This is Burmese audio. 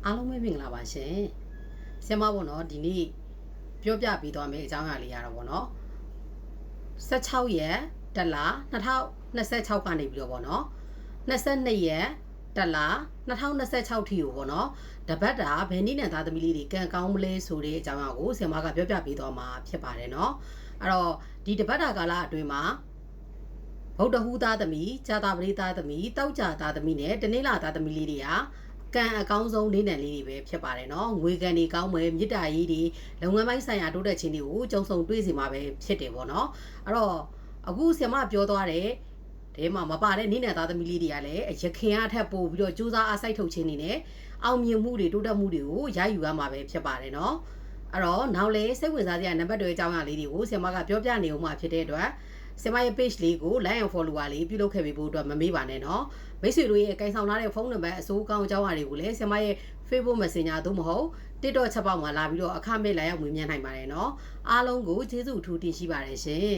အားလုံးပဲမင်္ဂလာပါရှင်ဆရာမပေါ့နော်ဒီနေ့ပြောပြပေးသွားမယ့်အကြောင်းအရာလေးရတော့ပေါ့နော်16ရက်တက်လာ2026ကနေပြီးတော့ပေါ့နော်22ရက်တက်လာ2026ထိကိုပေါ့နော်တပတ်တာဘယ်နည်းနဲ့သားသမီးလေးတွေကံကောင်းမလဲဆိုတဲ့အကြောင်းအရာကိုဆရာမကပြောပြပေးသွားမှာဖြစ်ပါတယ်နော်အဲ့တော့ဒီတပတ်တာကာလအတွင်းမှာဗုဒ္ဓဟူးသားသမီးဇာတာပရိသားသမီးတောက်ကြသားသမီးနဲ့တနေ့လာသားသမီးလေးတွေကကံအကောင်းဆုံးလေးနံလေးတွေပဲဖြစ်ပါတယ်နော်ငွေကံတွေကောင်းမယ်မြစ်တာရေးတွေလုပ်ငန်းပိုင်းဆိုင်ရာတိုးတက်ခြင်းတွေကိုကြုံဆုံတွေ့စီမှာပဲဖြစ်တယ်ပေါ့နော်အဲ့တော့အခုဆရာမပြောသွားတဲ့ဒီမှာမပါတဲ့နိနံသားသမီးလေးတွေကလည်းရခင်အထက်ပို့ပြီးတော့စူးစမ်းအားစိုက်ထုတ်ခြင်းတွေနဲ့အောင်မြင်မှုတွေတိုးတက်မှုတွေကိုရယူရမှာပဲဖြစ်ပါတယ်နော်အဲ့တော့နောက်လေစိတ်ဝင်စားစရာနံပါတ်တွေအကြောင်းအရာလေးတွေကိုဆရာမကပြောပြနေဦးမှာဖြစ်တဲ့အတွက်ဆရာမရဲ့ page လေးကို like and follower လေးပြုလုပ်ခဲ့ပေးဖို့အတွက်မမေ့ပါနဲ့နော်မိတ်ဆွေတို့ရဲ့ကင်ဆောင်ထားတဲ့ဖုန်းနံပါတ်အစိုးကောင်းအကြောင်းအရာတွေကိုလည်းဆရာမရဲ့ Facebook Messenger သို့မဟုတ် TikTok ချက်ပေါက်မှာလာပြီးတော့အခမဲ့လာရောက်ဝင်မြန်းနိုင်ပါတယ်နော်အားလုံးကိုကျေးဇူးအထူးတင်ရှိပါတယ်ရှင်